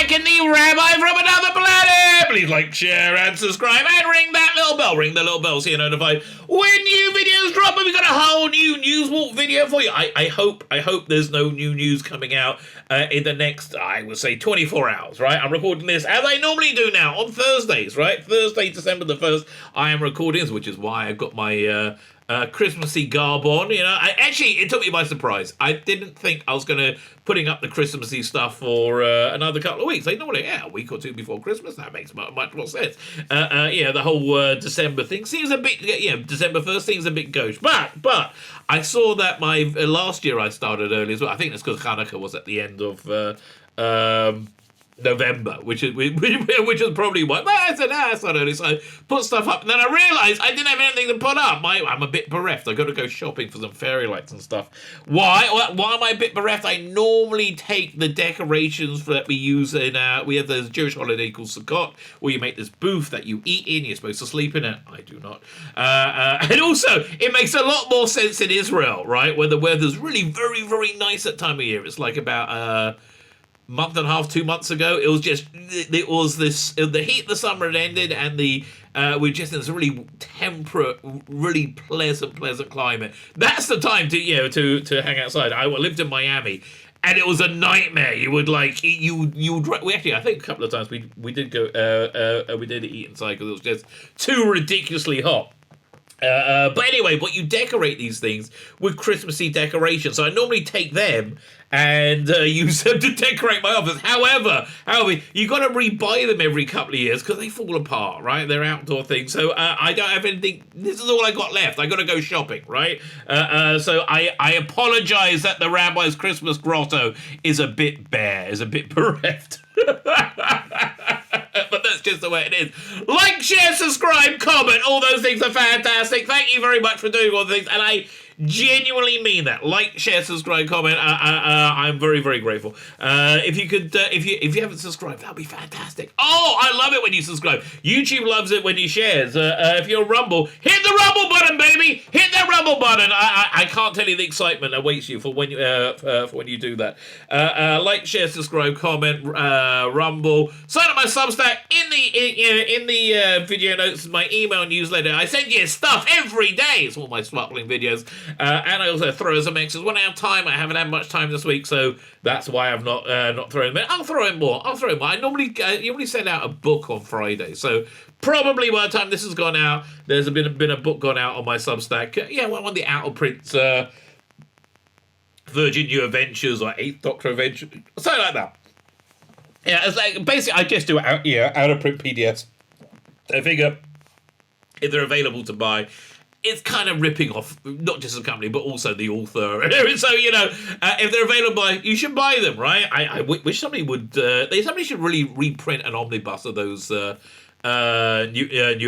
Lebetkin, the Rabbi from another planet. Please like, share, and subscribe, and ring that little bell. Ring the little bell so you're notified when new videos drop. And we got a whole new news walk video for you. I hope there's no new news coming out in the next, I would say, 24 hours, right? I'm recording this as I normally do now on Thursdays, right? Thursday, December the 1st, I am recording this, which is why I've got my Christmassy garb on. You know, it took me by surprise. I didn't think I was going to putting up the Christmassy stuff for another couple of weeks. They normally, a week or two before Christmas. That makes much more sense. The whole December thing seems a bit, December 1st seems a bit gauche. But I saw that my last year I started early as well. I think that's because Hanukkah was at the end of November, which is probably why. I said, it's not early, so I put stuff up, and then I realised I didn't have anything to put up. I'm a bit bereft. I got to go shopping for some fairy lights and stuff. Why am I a bit bereft? I normally take the decorations that we use in we have this Jewish holiday called Sukkot, where you make this booth that you eat in. You're supposed to sleep in it. I do not. And also, it makes a lot more sense in Israel, right, where the weather's really very, very nice that time of year. It's like about month and a half, 2 months ago, it was the heat of the summer had ended, and we're just in this really temperate, really pleasant climate. That's the time to hang outside. I lived in Miami, and it was a nightmare. You would we actually, I think a couple of times we did go we did eat inside because it was just too ridiculously hot. But anyway, you decorate these things with Christmassy decorations. So I normally take them and use them to decorate my office. However, you got to rebuy them every couple of years because they fall apart, right? They're outdoor things. So I don't have anything. This is all I got left. I got to go shopping, right? So I apologize that the Rabbi's Christmas grotto is a bit bare, is a bit bereft. But that's just the way it is. Like, share, subscribe, comment. All those things are fantastic. Thank you very much for doing all the things. And I genuinely mean that. Like, share, subscribe, comment. I'm very, very grateful. If you could, if you haven't subscribed, that'd be fantastic. Oh, I love it when you subscribe. YouTube loves it when you share. If you're a Rumble, hit the Rumble button, baby. Hit that Rumble button. I can't tell you the excitement that awaits you for when you do that. Like, share, subscribe, comment, Rumble. Sign up my Substack in the video notes. My email newsletter. I send you stuff every day. It's all my sparkling videos. And I also throw some extras when I have time. I haven't had much time this week, so that's why I've not thrown them in. I'll throw in more. I normally send out a book on Friday, so probably by the time this has gone out, there's been a book gone out on my Substack. One of the out of print Virgin New Adventures or Eighth Doctor Adventure, something like that. Yeah, it's like basically I just do out of print PDFs. I figure if they're available to buy, it's kind of ripping off not just the company but also the author. So if they're available, you should buy them, right? I wish somebody would. Somebody should really reprint an omnibus of those new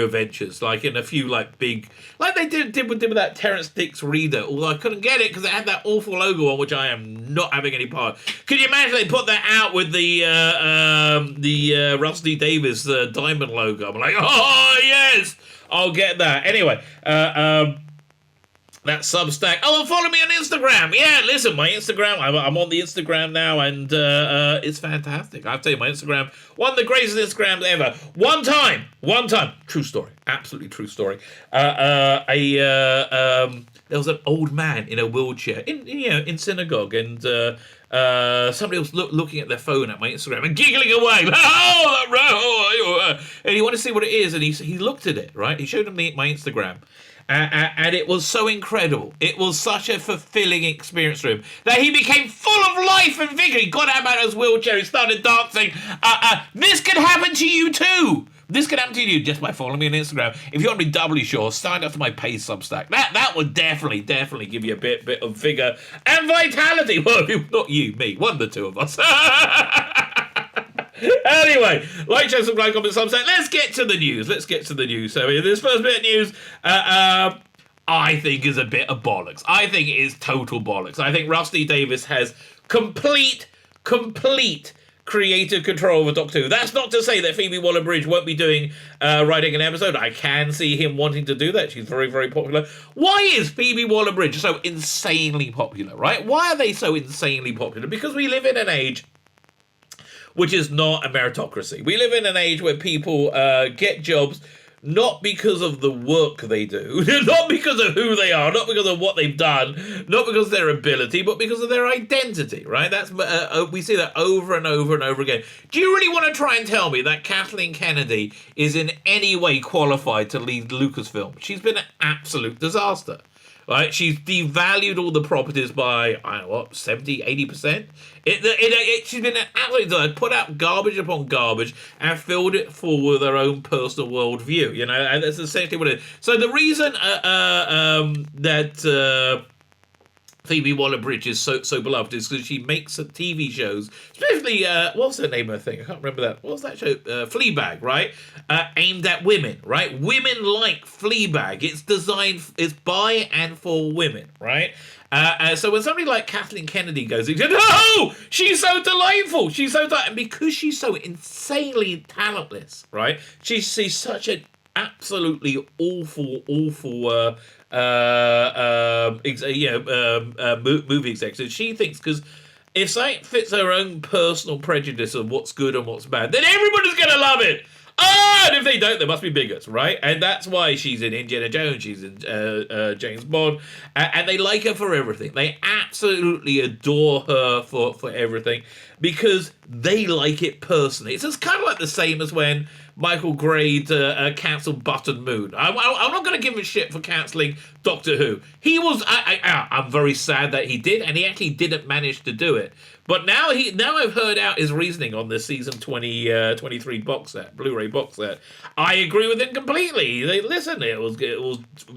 adventures, like in a few big, like they did with that Terrence Dicks reader. Although I couldn't get it because it had that awful logo on, which I am not having any part. Could you imagine they put that out with the Rusty Davis diamond logo? I'm like, oh yes, I'll get that. Anyway, that Substack. Oh, and follow me on Instagram. Yeah, listen, my Instagram. I'm on the Instagram now, and it's fantastic. I'll tell you, my Instagram, one of the greatest Instagrams ever. One time, true story, absolutely true story. There was an old man in a wheelchair in synagogue, and somebody was looking at their phone at my Instagram and giggling away. And he wanted to see what it is, and he looked at it, right? He showed him my Instagram. And it was so incredible. It was such a fulfilling experience for him that he became full of life and vigor. He got out of his wheelchair. He started dancing. This could happen to you too. This could happen to you just by following me on Instagram. If you want to be doubly sure, sign up to my paid Substack. That would definitely give you a bit of vigor and vitality. Well, not you, me. One of the two of us. Anyway, like, share, subscribe, comment, Substack. Let's get to the news. So this first bit of news, I think is a bit of bollocks. I think it is total bollocks. I think Rusty Davis has complete creative control over Doctor Who. That's not to say that Phoebe Waller-Bridge won't be doing writing an episode. I can see him wanting to do that. She's very, very popular. Why is Phoebe Waller-Bridge so insanely popular, right? Why are they so insanely popular? Because we live in an age which is not a meritocracy. We live in an age where people get jobs not because of the work they do, not because of who they are, not because of what they've done, not because of their ability, but because of their identity, right? That's we see that over and over and over again. Do you really want to try and tell me that Kathleen Kennedy is in any way qualified to lead Lucasfilm? She's been an absolute disaster. Right, she's devalued all the properties by, 70, 80%. She's been an absolute, put out garbage upon garbage and filled it full with her own personal worldview. You know, and that's essentially what it is. So the reason that Phoebe Waller-Bridge is so beloved is because she makes TV shows, specifically, what's the name of the thing? I can't remember that. What's that show? Fleabag, right? Aimed at women, right? Women like Fleabag. It's designed, it's by and for women, right? So when somebody like Kathleen Kennedy goes, no, she's so delightful. She's so and because she's so insanely talentless, right? She's such an absolutely awful movie executive. She thinks because if something fits her own personal prejudice of what's good and what's bad, then everybody's gonna love it. And if they don't, they must be bigots, right? And that's why she's in Indiana Jones, she's in James Bond, and they like her for everything. They absolutely adore her for everything because they like it personally. It's just kind of like the same as when Michael Grade cancelled Button Moon. I'm not going to give him shit for cancelling Doctor Who. He was. I'm very sad that he did, and he actually didn't manage to do it. But now I've heard out his reasoning on the season 23 box set, Blu-ray box set. I agree with him completely. Listen, it was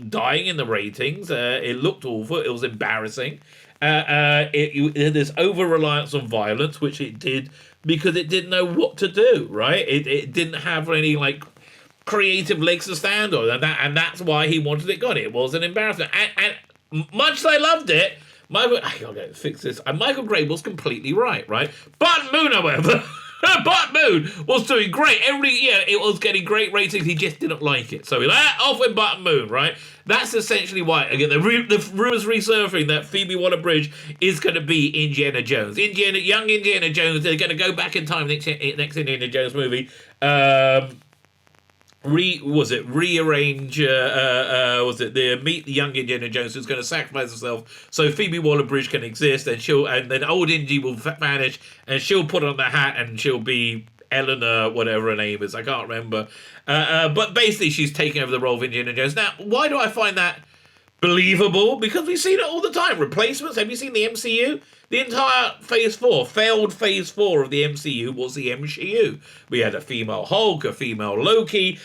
dying in the ratings. It looked awful. It was embarrassing. It this over-reliance on violence, which it did because it didn't know what to do, right? It didn't have any, like, creative legs to stand on, and that's why he wanted it gone. It was an embarrassment. And much as I loved it, I gotta fix this. And Michael Gray was completely right? Button Moon, however, Button Moon was doing great. It was getting great ratings. He just didn't like it. So off with Button Moon, right? That's essentially why, again, the rumors resurfacing that Phoebe Waller-Bridge is going to be Indiana Jones. Young Indiana Jones, they're going to go back in time next Indiana Jones movie. Rearrange the meet the young Indiana Jones who's going to sacrifice herself so Phoebe Waller-Bridge can exist, and then old Indy will vanish and she'll put on the hat and she'll be Eleanor, whatever her name is, I can't remember. But basically she's taking over the role of Indiana Jones. Now, why do I find that believable? Because we've seen it all the time. Replacements. Have you seen the MCU? The entire failed phase 4 of the MCU was the MCU. We had a female Hulk, a female Loki,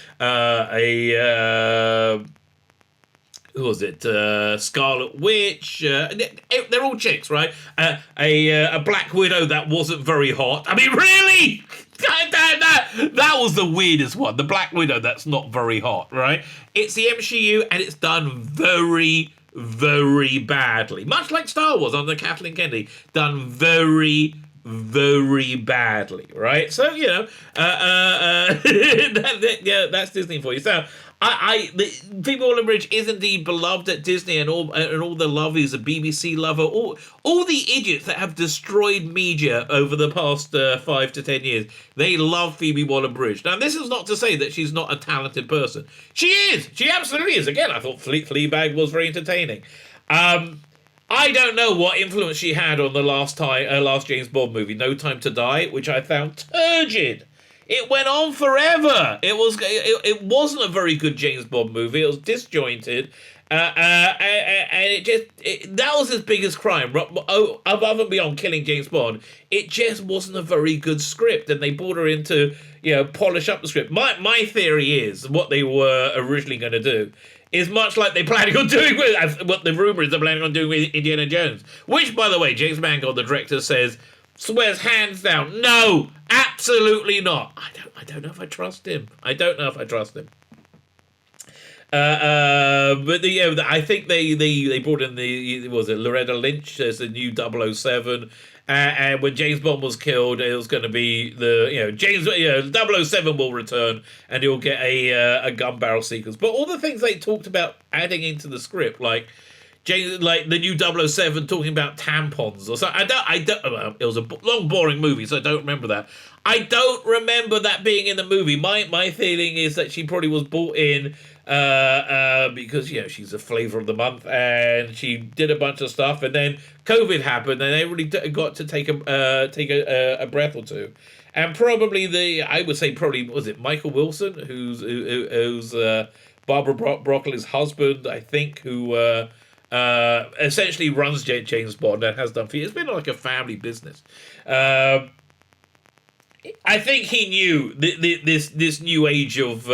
Scarlet Witch. They're all chicks, right? A Black Widow that wasn't very hot. I mean, really? That was the weirdest one. The Black Widow that's not very hot, right? It's the MCU and it's done very, very badly. Much like Star Wars under Kathleen Kennedy. Done very, very badly, right? So, that's Disney for you. So, Phoebe Waller-Bridge is indeed beloved at Disney, and all the lovies, a BBC lover, all the idiots that have destroyed media over the past 5 to 10 years. They love Phoebe Waller-Bridge. Now, this is not to say that she's not a talented person. She is. She absolutely is. Again, I thought Fleabag was very entertaining. I don't know what influence she had on the last James Bond movie, No Time to Die, which I found turgid. It went on forever. It wasn't a very good James Bond movie. It was disjointed, and that was his biggest crime. Above and beyond killing James Bond, it just wasn't a very good script, and they brought her in to polish up the script. My theory is what they were originally going to do is much like they're planning on doing with what the rumor is they're planning on doing with Indiana Jones, which, by the way, James Mangold, the director, swears hands down, no, absolutely not. I don't know if I trust him. But I think they brought in Loretta Lynch as the new 007. And when James Bond was killed, it was going to be 007 will return and he'll get a gun barrel sequence. But all the things they talked about adding into the script, like James, like the new 007 talking about tampons or something. I don't. Well, it was a long, boring movie, so I don't remember that. I don't remember that being in the movie. My feeling is that she probably was brought in because she's a flavor of the month, and she did a bunch of stuff, and then COVID happened, and everybody got to take a breath or two. And probably I would say was it Michael Wilson, who's Barbara Broccoli's husband, I think, who essentially runs James Bond and has done for years. It's been like a family business. I think he knew this new age of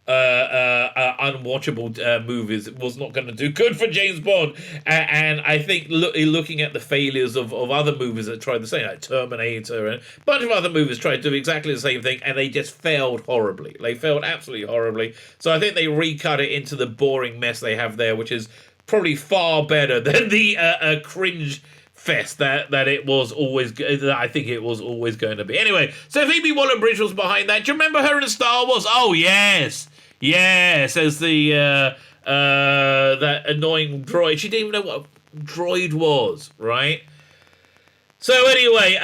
unwatchable movies was not going to do good for James Bond, and I think looking at the failures of other movies that tried the same, like Terminator and a bunch of other movies tried to do exactly the same thing, and they just failed horribly. They failed absolutely horribly. So I think they recut it into the boring mess they have there, which is probably far better than the cringe fest that it was always. That I think it was always going to be. Anyway, so Phoebe Waller-Bridge was behind that. Do you remember her in Star Wars? Oh yes, as the that annoying droid. She didn't even know what a droid was, right? So anyway,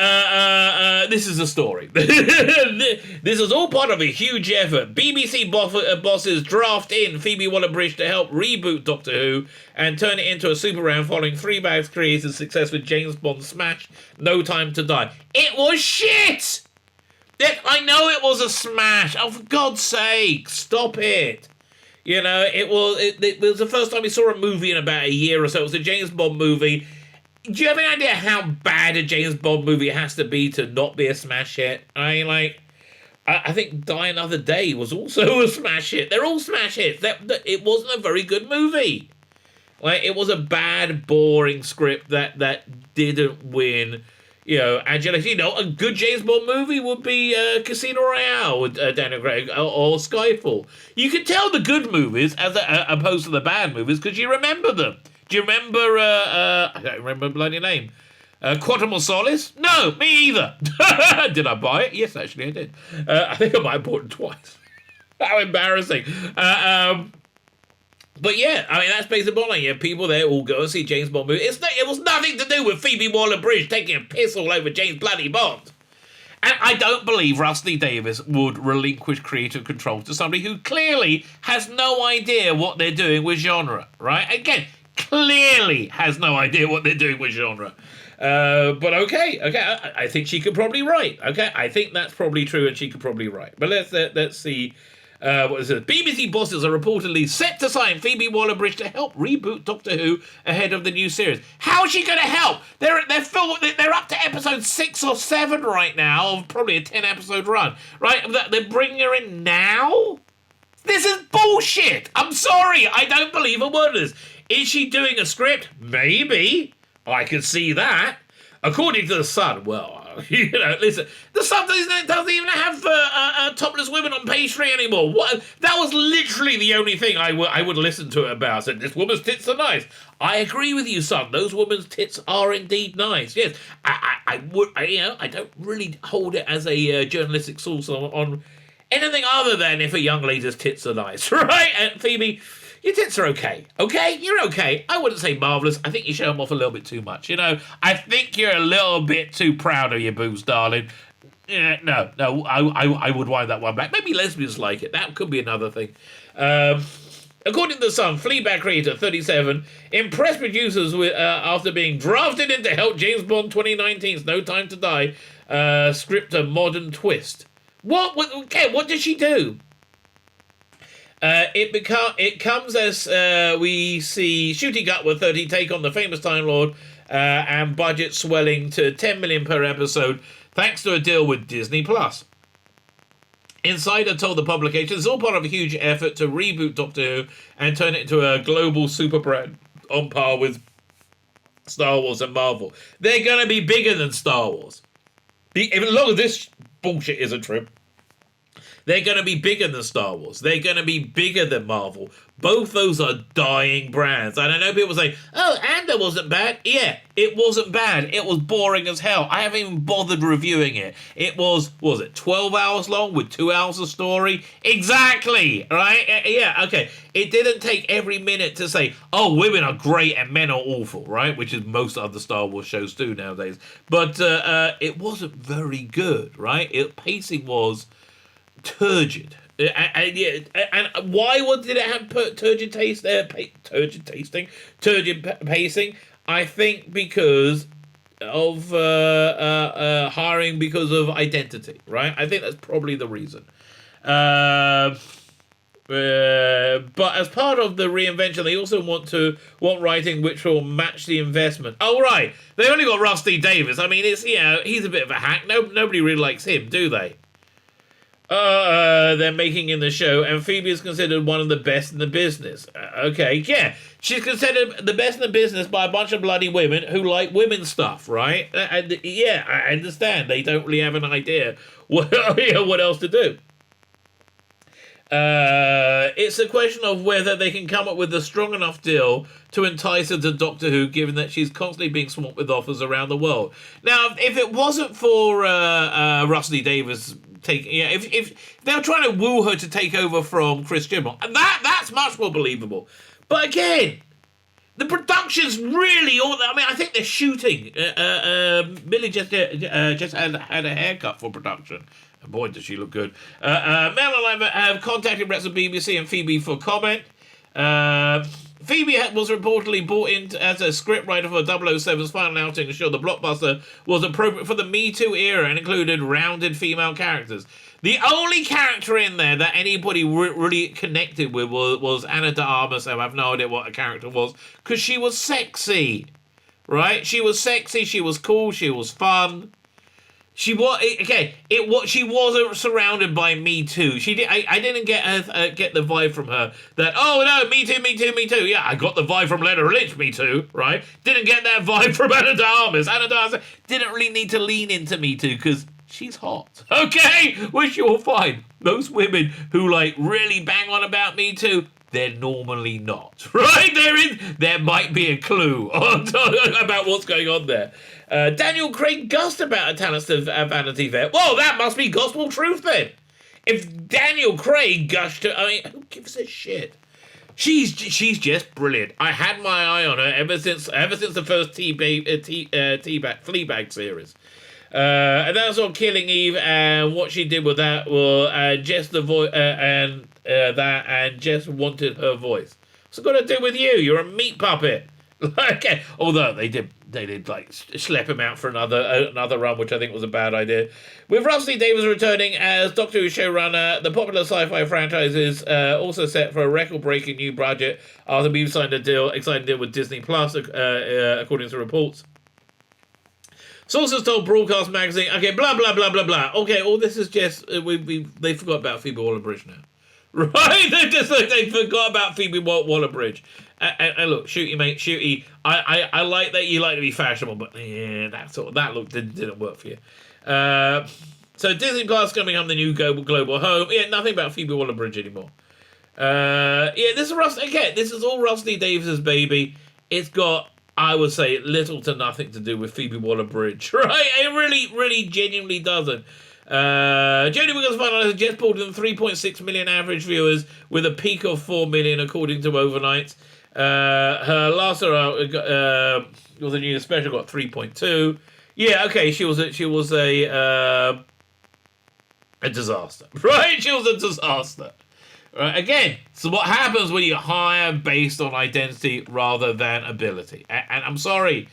this is the story. This is all part of a huge effort. BBC bosses draft in Phoebe Waller-Bridge to help reboot Doctor Who and turn it into a super round following Three Bags Creator's success with James Bond smash No Time to Die. It was shit! I know it was a smash. Oh, for God's sake, stop it. It was the first time we saw a movie in about a year or so. It was a James Bond movie. Do you have any idea how bad a James Bond movie has to be to not be a smash hit? I think Die Another Day was also a smash hit. They're all smash hits. It wasn't a very good movie. It was a bad, boring script that didn't win. Adulation. A good James Bond movie would be Casino Royale with Daniel Craig or Skyfall. You can tell the good movies as opposed to the bad movies because you remember them. Do you remember, I don't remember the bloody name, Quantum of Solace? No, me either. Did I buy it? Yes, actually I did. I think I might have bought it twice. How embarrassing. But yeah, that's basically the bottom line. People there all go and see James Bond movie. It was nothing to do with Phoebe Waller-Bridge taking a piss all over James bloody Bond. And I don't believe Rusty Davies would relinquish creative control to somebody who clearly has no idea what they're doing with genre, right? Again, clearly has no idea what they're doing with genre. But okay, I think she could probably write. Okay, I think that's probably true, and she could probably write. But let's see. What is it? BBC bosses are reportedly set to sign Phoebe Waller-Bridge to help reboot Doctor Who ahead of the new series. How is she going to help? They're up to episode 6 or 7 right now, of probably a 10-episode run. Right? They're bringing her in now. This is bullshit. I'm sorry, I don't believe a word of this. Is she doing a script? Maybe. I can see that. According to The Sun, well, listen, The Sun doesn't even have topless women on page 3 anymore. What? That was literally the only thing I would listen to it about. I said, this woman's tits are nice. I agree with you, Sun. Those women's tits are indeed nice. Yes, I don't really hold it as a journalistic source on anything other than if a young lady's tits are nice, right? And Phoebe, your tits are okay. Okay? You're okay. I wouldn't say marvellous. I think you show them off a little bit too much. I think you're a little bit too proud of your boobs, darling. Yeah, no, I would wind that one back. Maybe lesbians like it. That could be another thing. According to The Sun, Fleabag creator 37 impressed producers with after being drafted in to help James Bond 2019's No Time to Die script a modern twist. What did she do? It comes as we see Shooty Gutworth 30 take on the famous Time Lord and budget swelling to 10 million per episode thanks to a deal with Disney+. Insider told the publication it's all part of a huge effort to reboot Doctor Who and turn it into a global super brand on par with Star Wars and Marvel. They're going to be bigger than Star Wars. As long as this bullshit isn't true, They're going to be bigger than Star Wars. They're going to be bigger than Marvel. Both those are dying brands. And I know people say, oh, Andor wasn't bad. Yeah, it wasn't bad. It was boring as hell. I haven't even bothered reviewing it. It was 12 hours long with 2 hours of story? Exactly, right? Yeah, okay. It didn't take every minute to say, oh, women are great and men are awful, right? Which is most other Star Wars shows do nowadays. But it wasn't very good, right? Pacing was turgid. And why did it have turgid pacing? I think because of hiring because of identity, right? I think that's probably the reason. But as part of the reinvention, they also want writing which will match the investment. Oh, right. They only got Rusty Davis. I mean, he's a bit of a hack. Nobody really likes him, do they? They're making in the show, and Phoebe is considered one of the best in the business. Okay, yeah. She's considered the best in the business by a bunch of bloody women who like women's stuff, right? And yeah, I understand. They don't really have an idea what else to do. It's a question of whether they can come up with a strong enough deal to entice her to Doctor Who, given that she's constantly being swamped with offers around the world. Now, if it wasn't for Rusty Davis if they're trying to woo her to take over from Chris Chibnall, that's much more believable. But again, the production's really all. I mean, I think they're shooting. Millie just had a haircut for production. And boy, does she look good. Mel and I have contacted reps of BBC and Phoebe for comment. Phoebe was reportedly brought in as a scriptwriter for 007's final outing to show the blockbuster was appropriate for the Me Too era and included rounded female characters. The only character in there that anybody really connected with was Anna de Armas, and I have no idea what her character was, because she was sexy, right? She was sexy, she was cool, she was fun. She was she wasn't surrounded by Me Too. I didn't get the vibe from her that Me Too. Yeah, I got the vibe from Lena Lynch. Me Too, right? Didn't get that vibe from Anna de Armas. Anna de Armas didn't really need to lean into Me Too because she's hot. Okay, which you'll find those women who really bang on about Me Too. They're normally not, right? There might be a clue about what's going on there. Daniel Craig gussed about a talent of Vanity Fair. Well, that must be gospel truth then. If Daniel Craig gushed, who gives a shit? She's just brilliant. I had my eye on her ever since the first Fleabag series. And that's on Killing Eve, and what she did with that just the voice and just wanted her voice. What's it got to do with you? You're a meat puppet. Although they did schlep him out for another run, which I think was a bad idea. With Rusty Davis returning as Doctor Who showrunner, the popular sci-fi franchise is also set for a record-breaking new budget after being signed exciting deal with Disney Plus, according to reports. Sources told Broadcast Magazine, okay, blah, blah, blah, blah, blah. Okay, all this is just, they forgot about Phoebe Waller-Bridge now. Right? They forgot about Phoebe Waller-Bridge. And look, shooty, mate, shooty. I like that you like to be fashionable, but yeah, that look didn't work for you. So Disney Plus is going to become the new global home. Yeah, nothing about Phoebe Waller-Bridge anymore. This is all Rusty Davis's baby. It's got, I would say, little to nothing to do with Phoebe Waller-Bridge, right? It really, really genuinely doesn't. Jodie Whittaker's final has just pulled in 3.6 million average viewers with a peak of 4 million, according to Overnight. Her last was a new special, got 3.2. Yeah, okay, she was a disaster, right? She was a disaster. Right, again, so what happens when you hire based on identity rather than ability? And I'm sorry,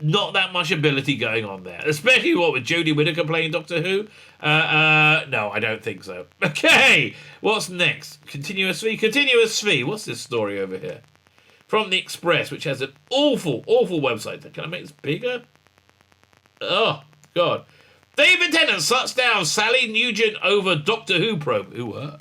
not that much ability going on there, especially with Jodie Whittaker playing Doctor Who. No, I don't think so. Okay, what's next? Continuous Tzvi. What's this story over here? From the Express, which has an awful website. Can I make this bigger? Oh, God. David Tennant shuts down Sally Nugent over Doctor Who probe. Who her?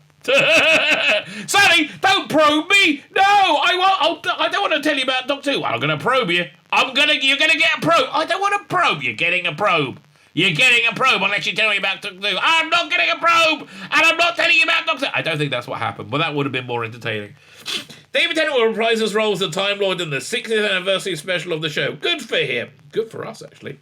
Sally, don't probe me! No, I don't want to tell you about Doctor Who. I'm going to probe you. You're going to get a probe. I don't want to probe. You're getting a probe. You're getting a probe unless you tell me about Doctor Who. I'm not getting a probe, and I'm not telling you about Doctor. I don't think that's what happened, but that would have been more entertaining. David Tennant will reprise his role as the Time Lord in the 60th anniversary special of the show. Good for him. Good for us, actually.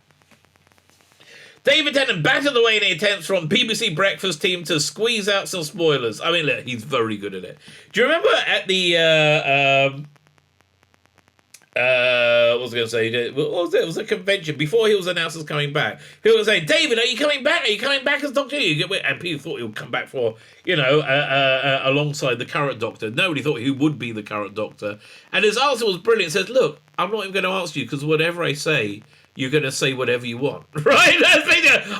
David Tennant battered away in the attempts from BBC Breakfast team to squeeze out some spoilers. I mean, look, he's very good at it. Do you remember at the, what was I going to say? What was it? It was a convention before he was announced as coming back. People were saying, David, are you coming back? Are you coming back as Doctor Who? And people thought he would come back for, alongside the current Doctor. Nobody thought he would be the current Doctor. And his answer was brilliant. He says, look, I'm not even going to answer you because whatever I say, you're going to say whatever you want, right?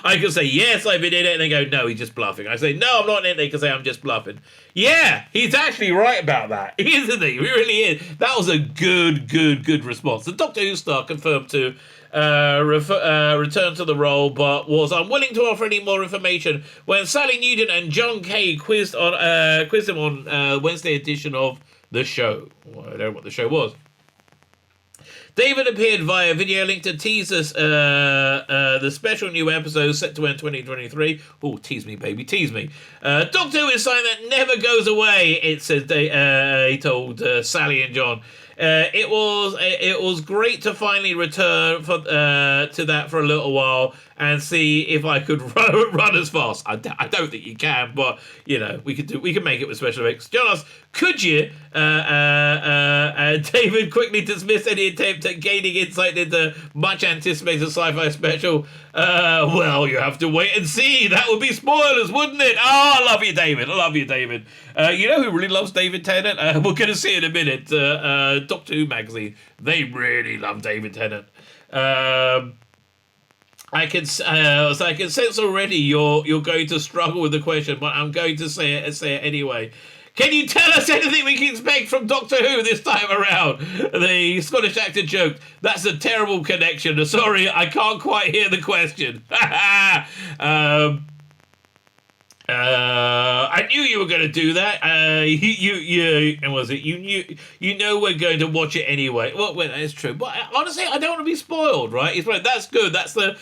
I can say, yes, I've been in it, and they go, no, he's just bluffing. I say, no, I'm not in it, they can say, I'm just bluffing. Yeah, he's actually right about that, isn't he? He really is. That was a good response. The Doctor Who star confirmed to return to the role, but was unwilling to offer any more information when Sally Newton and John Kay quizzed him on Wednesday edition of the show. Well, I don't know what the show was. David appeared via video link to tease the special new episode set to end 2023. Oh, tease me, baby, tease me. Doctor Who is something that never goes away, it says he told Sally and John. It was great to finally return to that for a little while and see if I could run as fast. I don't think you can, but we can make it with special effects. John asks, could you? David quickly dismissed any attempt at gaining insight into much anticipated sci-fi special. Well, you have to wait and see. That would be spoilers, wouldn't it? Oh, I love you, David. You know who really loves David Tennant? We're going to see in a minute. Doctor Who magazine. They really love David Tennant. I can sense already you're going to struggle with the question, but I'm going to say it anyway. Can you tell us anything we can expect from Doctor Who this time around? The Scottish actor joked, that's a terrible connection. Sorry, I can't quite hear the question. I knew you were going to do that. And was it? You know we're going to watch it anyway. Well, that's true. But honestly, I don't want to be spoiled, right? It's right. That's good. That's the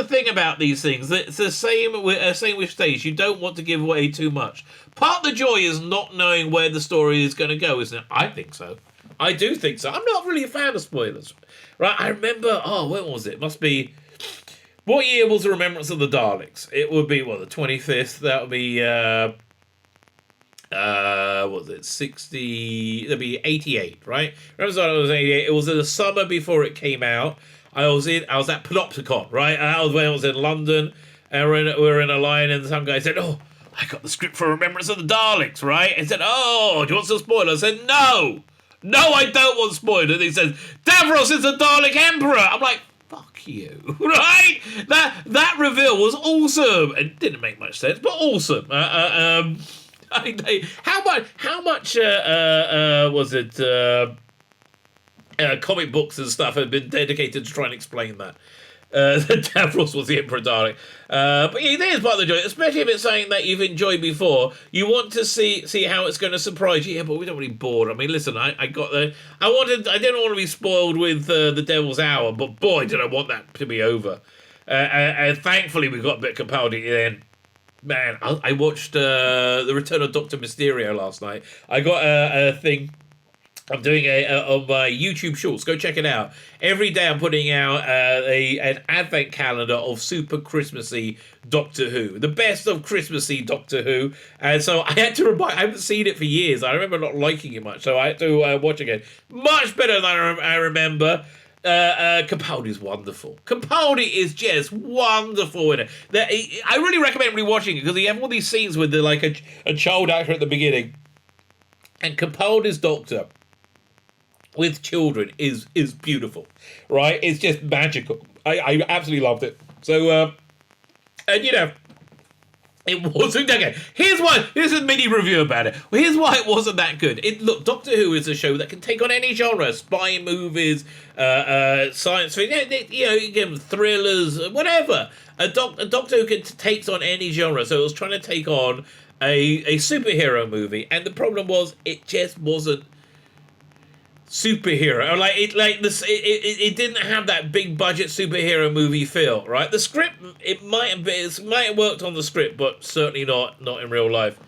thing about these things. It's the same with stage. You don't want to give away too much. Part of the joy is not knowing where the story is going to go, isn't it? I think so. I do think so. I'm not really a fan of spoilers, right? I remember. Oh, when was it? Must be. What year was the Remembrance of the Daleks? It would be, the 25th. That would be, what was it, 60, that'd be 88, right? Remembrance of the Daleks was 88. It was in the summer before it came out. I was at Panopticon, right? That was when I was in London, and we were in a line, and some guy said, oh, I got the script for Remembrance of the Daleks, right? And said, oh, do you want some spoilers? I said, no, I don't want spoilers. And he says, Davros is the Dalek Emperor. I'm like, fuck you, right? That reveal was awesome. It didn't make much sense, but awesome. How much was it? Comic books and stuff have been dedicated to try and explain that. Davros was the Emperor Dalek. But yeah, there's part of the joy, especially if it's something that you've enjoyed before. You want to see how it's going to surprise you. Yeah, but we don't really bored. I mean, listen, I didn't want to be spoiled with The Devil's Hour, but boy, did I want that to be over. And thankfully, we got a bit of Capaldi then. Man, I watched The Return of Dr. Mysterio last night. I got a thing. I'm doing on my YouTube Shorts. Go check it out. Every day I'm putting out an advent calendar of super Christmassy Doctor Who. The best of Christmassy Doctor Who. And so I had to remind, I haven't seen it for years. I remember not liking it much, so I had to watch it again. Much better than I remember. Capaldi's wonderful. Capaldi is just wonderful in it. I really recommend rewatching it because you have all these scenes with a child actor at the beginning. And Capaldi's Doctor with children is beautiful, right? It's just magical. I absolutely loved it. So, it wasn't okay. Here's a mini review about it. Well, here's why it wasn't that good. Look, Doctor Who is a show that can take on any genre: spy movies, science fiction, again, thrillers, whatever. A Doctor Who takes on any genre. So it was trying to take on a superhero movie, and the problem was it just wasn't superhero. Like it didn't have that big budget superhero movie feel, right? The script, it might have worked on the script, but certainly not in real life.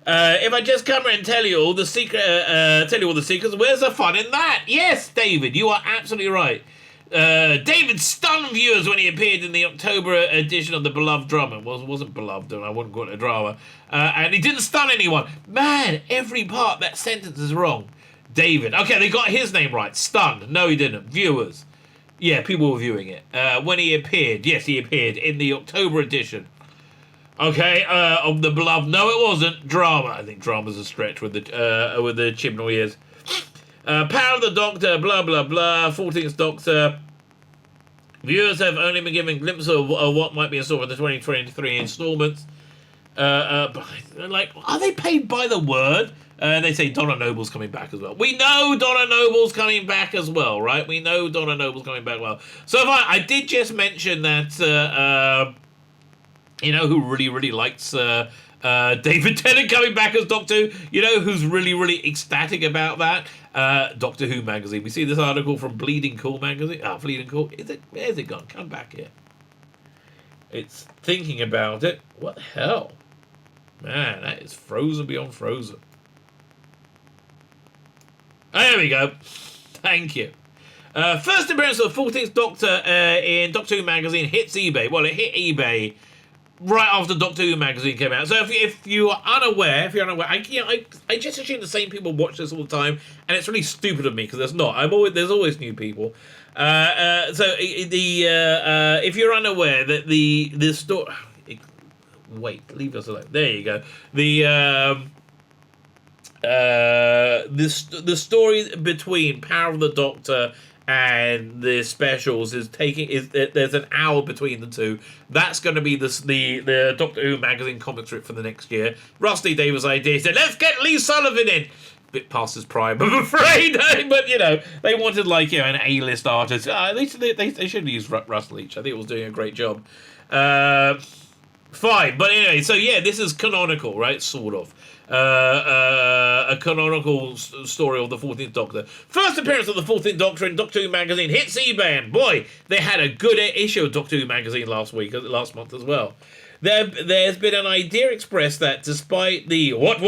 If I just come and tell you all the secrets, where's the fun in that? Yes, David, you are absolutely right. David stunned viewers when he appeared in the October edition of the beloved drama. It wasn't beloved, and I wouldn't call it a drama. And he didn't stun anyone. Man, every part of that sentence is wrong. David. Okay, they got his name right. Stunned. No, he didn't. Viewers. Yeah, people were viewing it. When he appeared. Yes, he appeared in the October edition. Okay, of the beloved. No, it wasn't. Drama. I think drama's a stretch with the Chibnall years. Power of the Doctor, blah, blah, blah. 14th Doctor. Viewers have only been given glimpses of what might be in store for the 2023 installments. Are they paid by the word? They say Donna Noble's coming back as well. We know Donna Noble's coming back as well, right? We know Donna Noble's coming back well. So I did just mention that, who really likes David Tennant coming back as Doctor Who? You know who's really ecstatic about that? Doctor Who magazine. We see this article from Bleeding Cool magazine. Bleeding Cool. Where's it gone? Come back here. It's thinking about it. What the hell? Man, that is frozen beyond frozen. There we go. Thank you. First appearance of the 14th Doctor in Doctor Who magazine hits eBay. Well, it hit eBay right after Doctor Who magazine came out. So if you're unaware, I just assume the same people watch this all the time, and it's really stupid of me because there's not. There's always new people. If you're unaware that the story, wait, leave us alone. There you go. The story between Power of the Doctor and the specials there's an hour between the two. That's going to be the Doctor Who magazine comic strip for the next year. Rusty Davis' idea. He said, let's get Lee Sullivan in. Bit past his prime, I'm afraid. But they wanted an A-list artist. They should have used Russ Leach. I think it was doing a great job. Fine, but anyway, so yeah, this is canonical, right? Sort of. A canonical story of the 14th Doctor. First appearance of the 14th Doctor in Doctor Who magazine hits eBay, and boy, they had a good issue of Doctor Who magazine last month as well. There's been an idea expressed that despite the what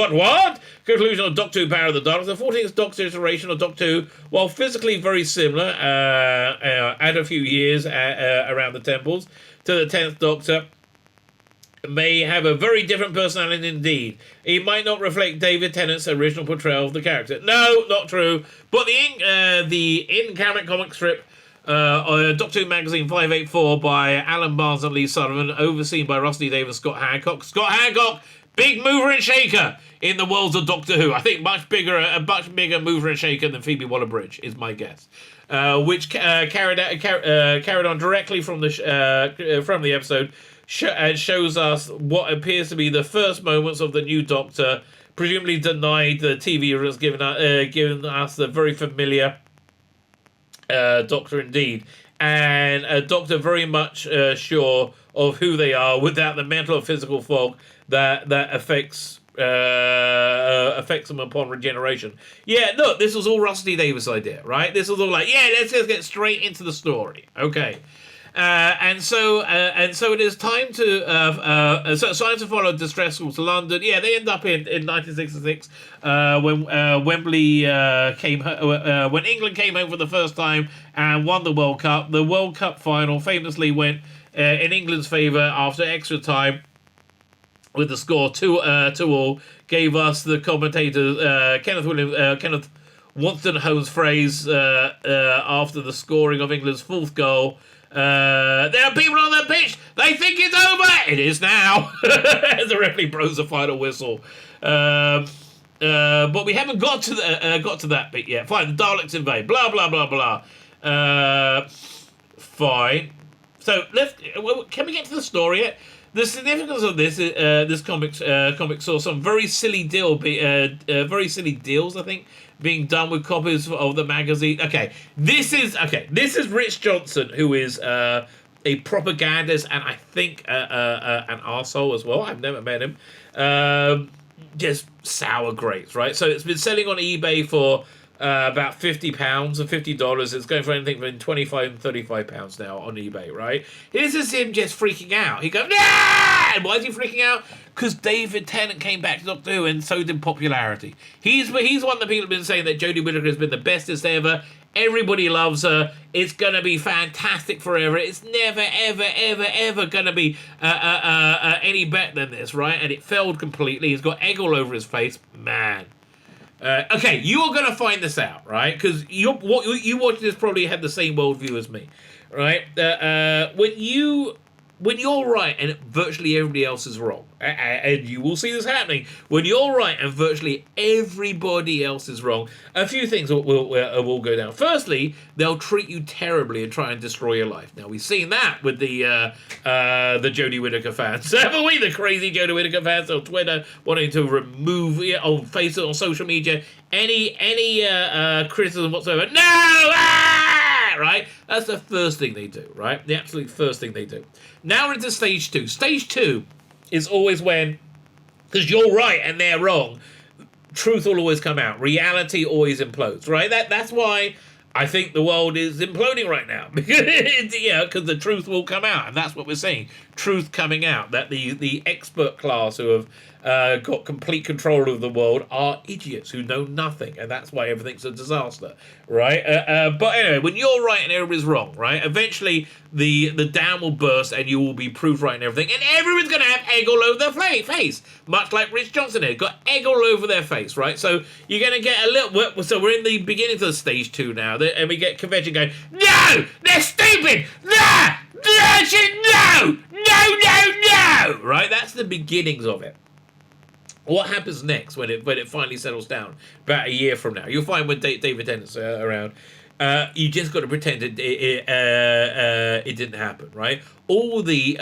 conclusion of Doctor Who Power of the Dark, the 14th Doctor iteration of Doctor Who, while physically very similar, add a few years around the temples to the 10th Doctor, may have a very different personality indeed. He might not reflect David Tennant's original portrayal of the character. No, not true. But the in-canon comic strip, Doctor Who Magazine 584 by Alan Barnes and Lee Sullivan, overseen by Rusty Davis and Scott Hancock. Scott Hancock, big mover and shaker in the worlds of Doctor Who. I think a much bigger mover and shaker than Phoebe Waller-Bridge is my guess. Which carried on directly from the episode. Shows us what appears to be the first moments of the new Doctor, presumably denied the TV has given us the very familiar Doctor indeed, and a Doctor very much sure of who they are without the mental or physical fog that affects them upon regeneration. Yeah, look, this was all Rusty Davis' idea, right? This was all let's just get straight into the story. Okay. And so it is time to follow Distress School to London. Yeah, they end up in 1966 when Wembley when England came home for the first time and won the World Cup. The World Cup final famously went in England's favour after extra time, with the score 2-2. Gave us the commentator Kenneth Wolstenholme's phrase after the scoring of England's fourth goal. There are people on the pitch. They think it's over. It is now. As the referee blows the final whistle. But we haven't got to that bit yet. Fine. The Daleks invade. Blah blah blah blah. Fine. So can we get to the story yet? The significance of this comic saw some very silly deals, I think, being done with copies of the magazine. This is Rich Johnson, who is a propagandist and I think an arsehole as well. I've never met him. Just sour grapes, right? So it's been selling on eBay for about £50 or $50. It's going for anything between £25 and £35 now on eBay, right? This is him just freaking out. He goes, nah! And why is he freaking out? Because David Tennant came back to Doctor Who, and so did popularity. He's one of the people who've been saying that Jodie Whittaker has been the bestest ever. Everybody loves her. It's going to be fantastic forever. It's never, ever, ever, ever going to be any better than this, right? And it failed completely. He's got egg all over his face. Man. Okay, you are going to find this out, right? Because you watching this probably had the same worldview as me, right? When you're right and virtually everybody else is wrong, and you will see this happening, when you're right and virtually everybody else is wrong, a few things will go down. Firstly, they'll treat you terribly and try and destroy your life. Now, we've seen that with the Jodie Whittaker fans. Haven't we? The crazy Jodie Whittaker fans on Twitter wanting to remove, on Facebook, on social media, any criticism whatsoever. No! Right? That's the first thing they do, right? The absolute first thing they do. Now we're into stage 2. Stage 2 is always when, because you're right and they're wrong, truth will always come out. Reality always implodes, right? That's why I think the world is imploding right now. Because the truth will come out, and that's what we're seeing. Truth coming out. That the expert class who have got complete control of the world are idiots who know nothing, and that's why everything's a disaster, right? But anyway, when you're right and everybody's wrong, right? Eventually, the dam will burst, and you will be proved right and everything, and everyone's going to have egg all over their face, much like Rich Johnson had got egg all over their face, right? So you're going to get a little. So we're in the beginning of stage 2 now, and we get convention going. No, they're stupid. No. Right? That's the beginnings of it. What happens next when it finally settles down? About a year from now, you'll find when David Tennant's around, you just got to pretend it didn't happen, right? All the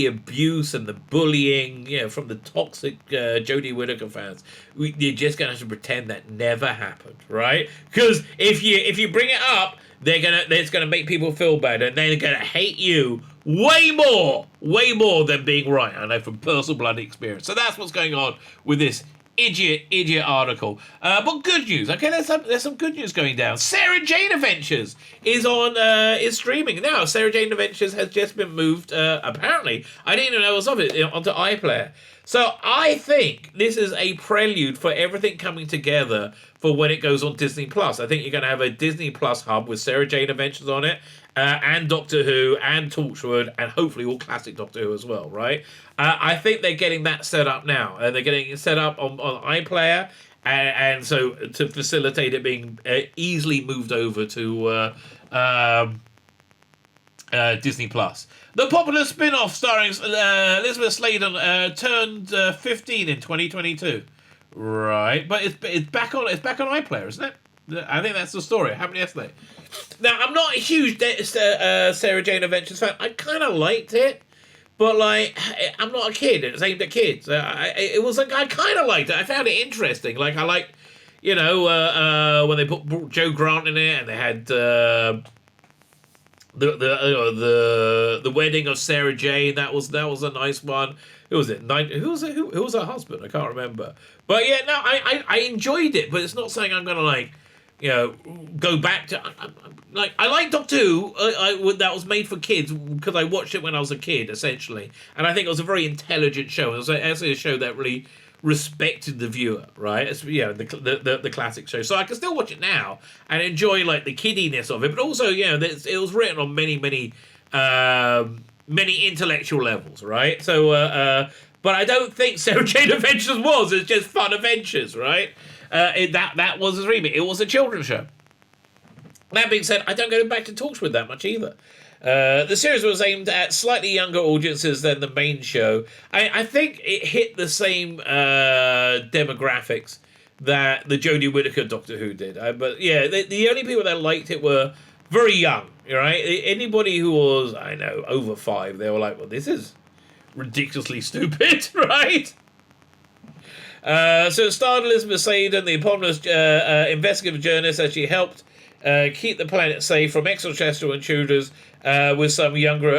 abuse and the bullying, from the toxic Jodie Whittaker fans, you're just gonna have to pretend that never happened, right? Because if you bring it up, it's gonna make people feel bad, and they're gonna hate you way more than being right. I know from personal blood experience. So that's what's going on with this idiot article. But good news. Okay, there's some good news going down. Sarah Jane Adventures is streaming now. Sarah Jane Adventures has just been moved. Apparently, I didn't even know it was of it onto iPlayer. So I think this is a prelude for everything coming together for when it goes on Disney Plus. I think you're going to have a Disney Plus hub with Sarah Jane Adventures on it, and Doctor Who, and Torchwood, and hopefully all classic Doctor Who as well, right? I think they're getting that set up now, and they're getting it set up on iPlayer, and so to facilitate it being easily moved over to Disney Plus. The popular spin-off starring Elizabeth Sladen turned 15 in 2022. Right, but it's back on iPlayer, isn't it? I think that's the story. It happened yesterday. Now, I'm not a huge Sarah Jane Adventures fan. I kind of liked it, but I'm not a kid. It's aimed at kids. I kind of liked it. I found it interesting. I liked, when they put Joe Grant in it, and they had the wedding of Sarah Jane. That was a nice one. Who was it? Who was her husband? I can't remember. But yeah, no, I enjoyed it, but it's not something I'm gonna go back to. I like Doctor Who. That was made for kids because I watched it when I was a kid, essentially, and I think it was a very intelligent show. It was actually a show that really respected the viewer, right? It's the classic show. So I can still watch it now and enjoy the kiddiness of it, but also it was written on many intellectual levels, right? So but I don't think Sarah Jane Adventures was. It's just fun adventures, right? That was a remake. It was a children's show. That being said, I don't go back to Torchwood that much either. The series was aimed at slightly younger audiences than the main show. I think it hit the same demographics that the Jodie Whittaker Doctor Who did. But yeah, the only people that liked it were very young, right? Anybody who was, over 5, they were like, well, this is ridiculously stupid, right? So it starred Elizabeth Sladen, the eponymous investigative journalist, as she helped keep the planet safe from extraterrestrial intruders with some younger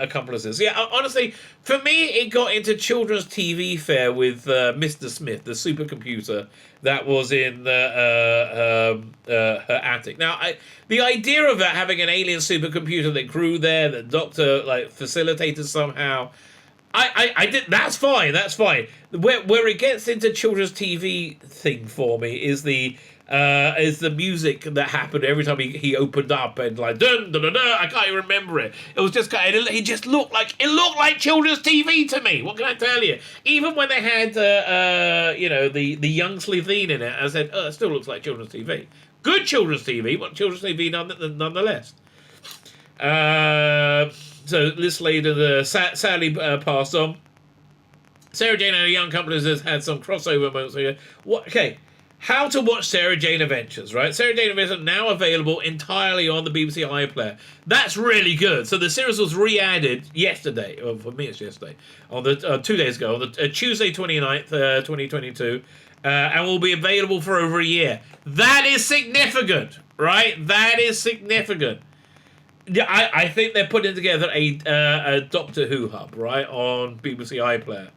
accomplices. Yeah, honestly, for me, it got into children's TV fare with Mr. Smith, the supercomputer that was in her attic. Now, the idea of that having an alien supercomputer that grew there, that Doctor facilitated somehow. I did. That's fine. That's fine. Where it gets into children's TV thing for me is the music that happened every time he opened up and dun dun dun dun. I can't even remember it. It was just he just looked like children's TV to me. What can I tell you? Even when they had the young Slitheen in it, I said, it still looks like children's TV. Good children's TV, but children's TV nonetheless. So this lady sadly passed on. Sarah Jane and her young accomplices has had some crossover moments here. Okay, how to watch Sarah Jane Adventures, right? Sarah Jane Adventures now available entirely on the BBC iPlayer. That's really good. So the series was re-added yesterday, or for me it's yesterday, on the 2 days ago, on the Tuesday 29th, 2022, and will be available for over a year. That is significant, right? That is significant. Yeah, I think they're putting together a Doctor Who hub, right, on BBC iPlayer.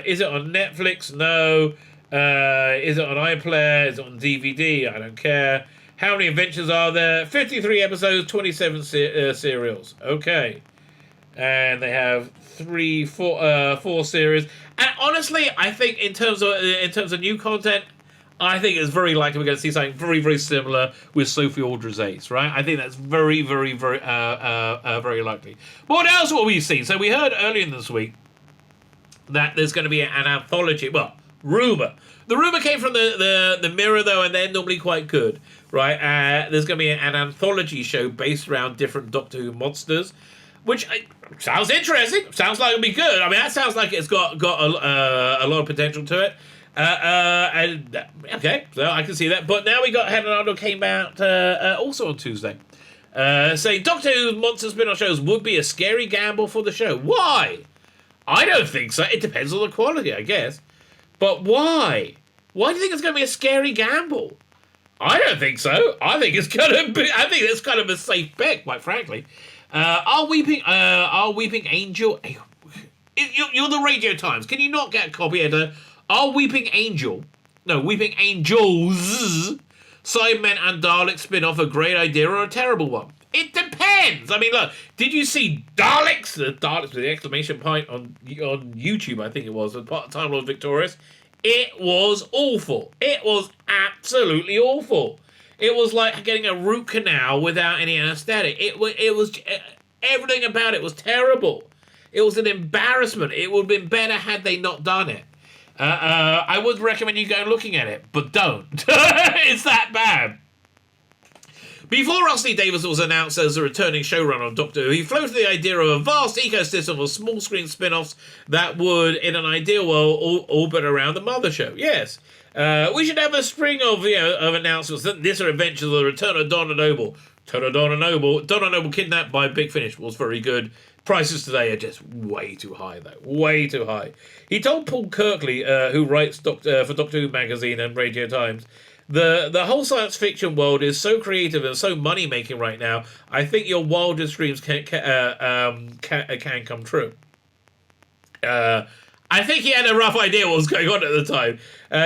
Is it on Netflix? No. Is it on iPlayer? Is it on DVD? I don't care. How many adventures are there? 53 episodes, 27 serials. Okay. And they have four series. And honestly, I think in terms of new content, I think it's very likely we're going to see something very, very similar with Sophie Aldred's Ace, right? I think that's very, very, very, very likely. But what else will we see? So we heard earlier this week that there's going to be an anthology. Well, rumor. The rumor came from the Mirror, though, and they're normally quite good, right? There's going to be an anthology show based around different Doctor Who monsters, which sounds interesting. Sounds like it'll be good. I mean, that sounds like it's got a lot of potential to it. Okay, so I can see that. But now we got Helen came out also on Tuesday, saying Doctor Who monster spin-off shows would be a scary gamble for the show. Why? I don't think so. It depends on the quality, I guess. But why? Why do you think it's going to be a scary gamble? I don't think so. I think it's kind of a safe bet, quite frankly. Our Weeping Angel. You're the Radio Times. Can you not get a copy editor? Are Weeping Angels, Cybermen and Daleks spin-off a great idea or a terrible one? It depends. I mean, look, did you see Daleks? The Daleks with the exclamation point on YouTube, I think it was, the Time Lord Victorious. It was awful. It was absolutely awful. It was like getting a root canal without any anesthetic. It was everything about it was terrible. It was an embarrassment. It would have been better had they not done it. I would recommend you go looking at it, but don't. It's that bad. Before Rusty Davis was announced as a returning showrunner on Doctor Who, he floated the idea of a vast ecosystem of small screen spin-offs that would, in an ideal world, orbit around the mother show. Yes. We should have a string of announcements that this adventures of the return of Donna Noble. Donna Noble kidnapped by Big Finish was very good. Prices today are just way too high, though. Way too high. He told Paul Kirkley, who writes for Doctor Who magazine and Radio Times, the whole science fiction world is so creative and so money making right now. I think your wildest dreams can come true. I think he had a rough idea what was going on at the time.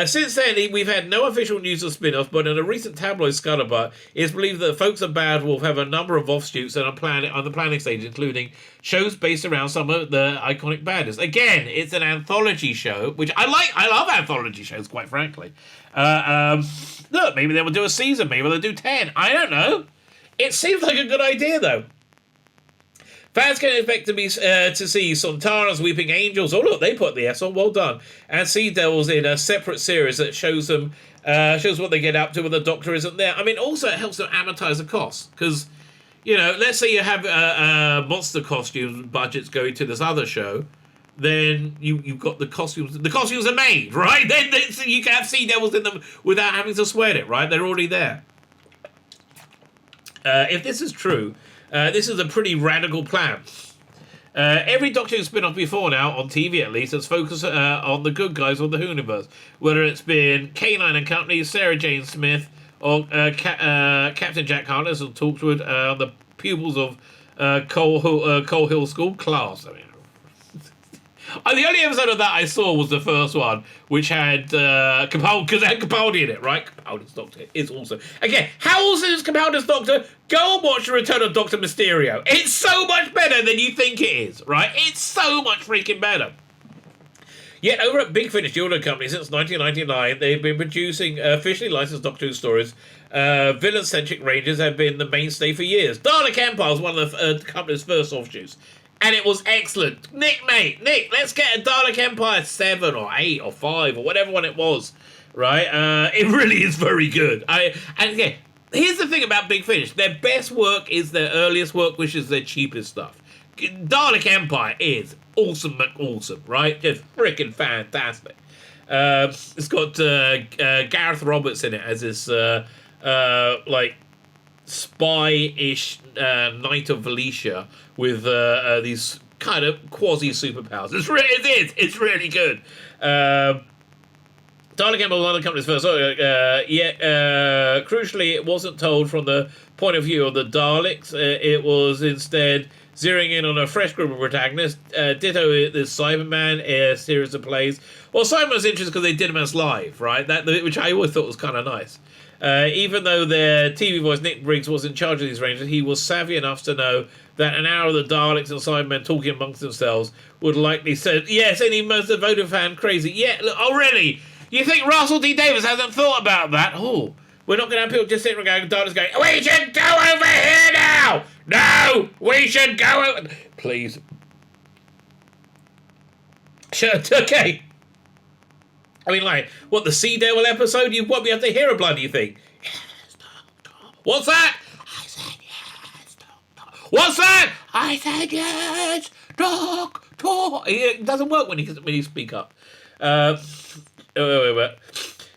Since then, we've had no official news of spin-off, but in a recent tabloid scuttlebutt, it's believed that Folks Are Bad will have a number of offshoots on the planning stage, including shows based around some of the iconic baddies. Again, it's an anthology show, which I like. I love anthology shows, quite frankly. Look, maybe they will do a season. Maybe they'll do 10. I don't know. It seems like a good idea, though. Fans can expect to see Sontarans, Weeping Angels. Oh, look, they put the S on. Well done. And Sea Devils in a separate series that shows what they get up to when the Doctor isn't there. I mean, also it helps to amortize the costs. Because, let's say you have monster costume budgets going to this other show. Then you've got the costumes. The costumes are made, right? Then you can have Sea Devils in them without having to sweat it, right? They're already there. If this is true, this is a pretty radical plan. Every Doctor Who spin-off before now, on TV at least, has focused on the good guys of the Who universe. Whether it's been K9 and Company, Sarah Jane Smith, Captain Jack Harness and Torchwood the pupils of Coal Hill School class. I mean, the only episode of that I saw was the first one, which had Capaldi, because it had Capaldi in it, right? Capaldi's Doctor is awesome. Again, how awesome is Capaldi's Doctor? Go and watch The Return of Dr. Mysterio. It's so much better than you think it is, right? It's so much freaking better. Yet over at Big Finish, the audio company, since 1999, they've been producing officially licensed Doctor Who stories. Villain-centric ranges have been the mainstay for years. Dalek Empire was one of the company's first offshoots. And it was excellent. Nick, let's get a Dalek Empire 7 or 8 or 5 or whatever one it was. Right? It really is very good. And again, here's the thing about Big Finish. Their best work is their earliest work, which is their cheapest stuff. Dalek Empire is awesome, right? Just freaking fantastic. It's got Gareth Roberts in it as this like spy-ish Knight of Valicia with these kind of quasi superpowers. It's really good. Dalek Empire was one of the company's first. Crucially, it wasn't told from the point of view of the Daleks. It was instead zeroing in on a fresh group of protagonists. Ditto this Cyberman series of plays. Well, Cyberman's interesting because they did him as live, right? Which I always thought was kind of nice. Even though their TV voice, Nick Briggs, was in charge of these ranges, he was savvy enough to know that an hour of the Daleks and Cybermen talking amongst themselves would likely send, yes, any most devoted fan crazy. Yeah, look, oh, really? You think Russell D. Davies hasn't thought about that? Oh, we're not going to have people just sitting around going, Daleks going, we should go over here now! No! We should go over... Please. Shut, okay. I mean, like, what, the Sea Devil episode? You want me to have to hear a bloody thing? Yes, Doctor. What's that? I said yes, Doctor. What's that? I said yes, Doctor. It doesn't work when you speak up. Wait.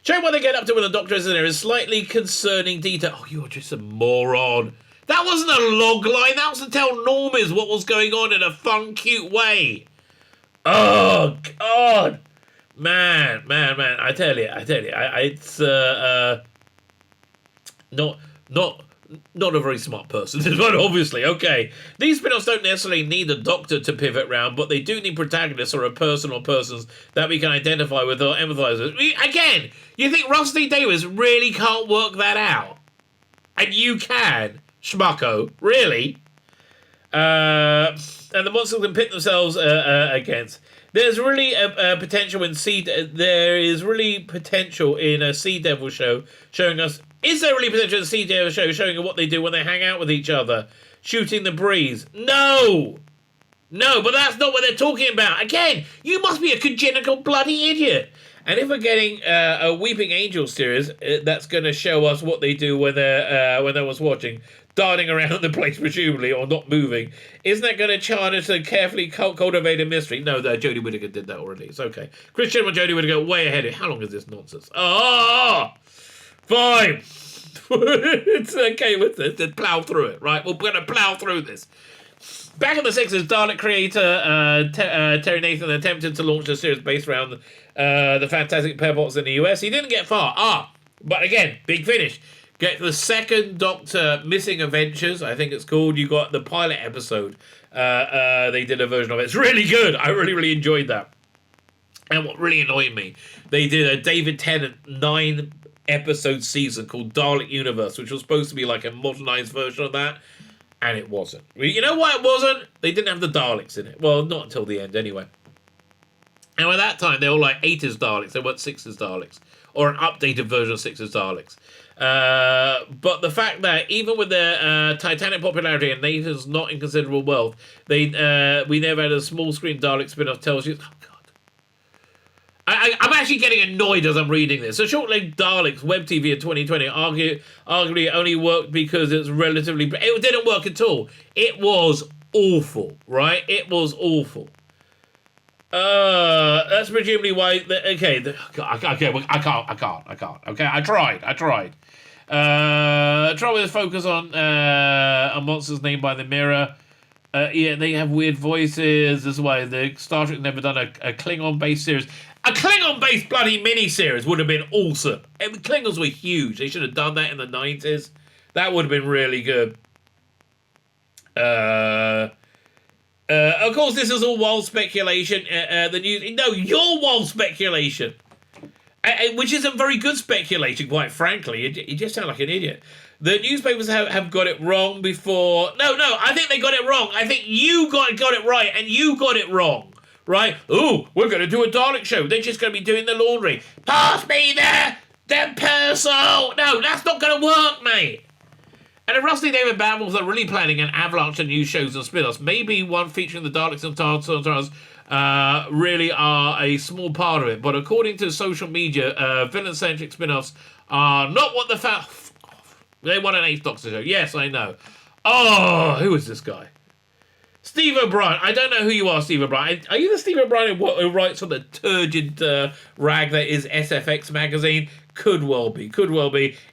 Showing what they get up to when the Doctor is in there is slightly concerning detail. Oh, you're just a moron. That wasn't a log line. That was to tell normies what was going on in a fun, cute way. Oh, God. Man, I tell you, it's not a very smart person, but obviously, okay. These spin-offs don't necessarily need a Doctor to pivot round, but they do need protagonists or a person or persons that we can identify with or empathise with. Again, you think Rusty Davies really can't work that out? And you can, schmucko, really? And the monsters can pit themselves against. There's really a potential in there is really potential in a Sea Devil show showing us. Is there really potential in a Sea Devil show showing what they do when they hang out with each other, shooting the breeze? No, but that's not what they're talking about. Again, you must be a congenital bloody idiot. And if we're getting a Weeping Angels series, that's going to show us what they do when they're watching, darting around the place presumably or not moving. Isn't that going to chart us a carefully cultivated mystery? No, Jodie Whittaker did that already. It's okay. Chris Chibnall and Jodie Whittaker way ahead. How long is this nonsense? Oh, fine. It's okay with this. Let's plow through it, right? We're going to plow through this. Back in the 60s, Dalek creator Terry Nathan attempted to launch a series based around the Fantastic Pairbots in the US. He didn't get far. But again, Big Finish. Get the second Doctor Missing Adventures, I think it's called. You got the pilot episode. They did a version of it. It's really good. I really, really enjoyed that. And what really annoyed me, they did a David Tennant 9-episode season called Dalek Universe, which was supposed to be like a modernized version of that. And it wasn't. You know why it wasn't? They didn't have the Daleks in it. Well, not until the end anyway. And at that time, they were like 80s Daleks. They weren't 60s Daleks. Or an updated version of 60s Daleks. But the fact that even with their titanic popularity and Nathan's not in considerable wealth, we never had a small screen Dalek spin-off tells you... Oh, God. I'm actually getting annoyed as I'm reading this. So short-lived Daleks web TV in 2020 arguably only worked because it's relatively... It didn't work at all. It was awful, right? It was awful. That's presumably why... I can't. Okay, I tried. Trouble is focus on monsters named by the Mirror. Yeah, they have weird voices. That's why the Star Trek never done a Klingon-based series. A Klingon-based bloody mini-series would have been awesome. Klingons were huge. They should have done that in the 90s. That would have been really good. Of course, this is all wild speculation. The news... No, your wild speculation. Which isn't very good speculation, quite frankly. You just sound like an idiot. The newspapers have got it wrong before... No, I think they got it wrong. I think you got it right, and you got it wrong. Right? Oh, we're going to do a Dalek show. They're just going to be doing the laundry. Pass me the parcel. No, that's not going to work, mate. And if Rusty David Bambles are really planning an avalanche of new shows and spin-offs, maybe one featuring the Daleks and Tartars really are a small part of it. But according to social media, villain-centric spin-offs are not what the They want an 8th Doctor show. Yes, I know. Oh, who is this guy? Steve O'Brien. I don't know who you are, Steve O'Brien. Are you the Steve O'Brien who writes on the turgid rag that is SFX magazine? Could well be.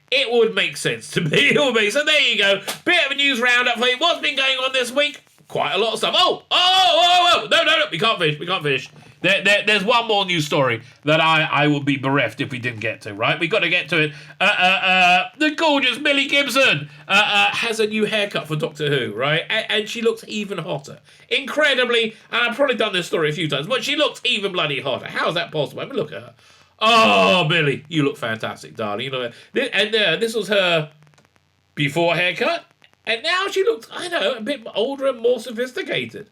It would make sense to me. It would be. So there you go. Bit of a news roundup for you. What's been going on this week? Quite a lot of stuff. Oh. No. We can't finish. There's one more news story that I would be bereft if we didn't get to, right? We got to get to it. The gorgeous Millie Gibson has a new haircut for Doctor Who, right? And she looks even hotter. Incredibly, and I've probably done this story a few times, but she looks even bloody hotter. How is that possible? I mean, look at her. Oh, Millie, you look fantastic, darling. You know, and this was her before haircut, and now she looks, I know, a bit older and more sophisticated.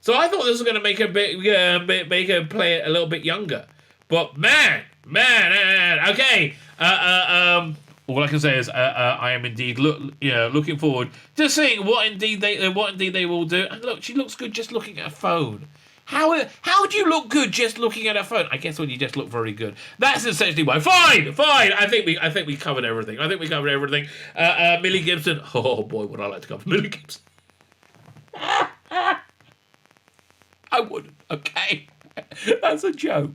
So I thought this was going to make her make her play it a little bit younger, but man, okay. All I can say is I am indeed looking forward to seeing what indeed they will do. And look, she looks good just looking at a phone. How do you look good just looking at a phone? I guess when you just look very good. That's essentially why. Fine. I think we covered everything. Millie Gibson. Oh boy, would I like to cover Millie Gibson. I wouldn't. Okay, that's a joke.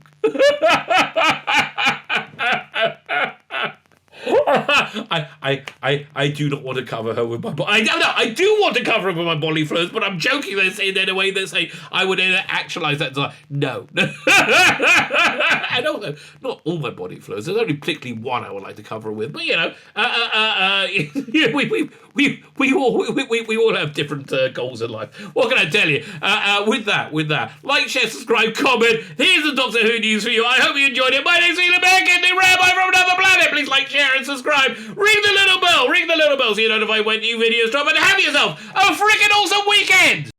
I do not want to cover her with my body. I do want to cover her with my body fluids, but I'm joking. They say in a way they say I would actualize that. No. And also, not all my body fluids. There's only particularly one I would like to cover her with. But we all have different goals in life. What can I tell you? With that, like, share, subscribe, comment. Here's the Doctor Who news for you. I hope you enjoyed it. My name's Tzvi Lebetkin, the Rabbi from another planet. Please like, share, and subscribe. Ring the little bell so you're notified when new videos drop. And have yourself a freaking awesome weekend.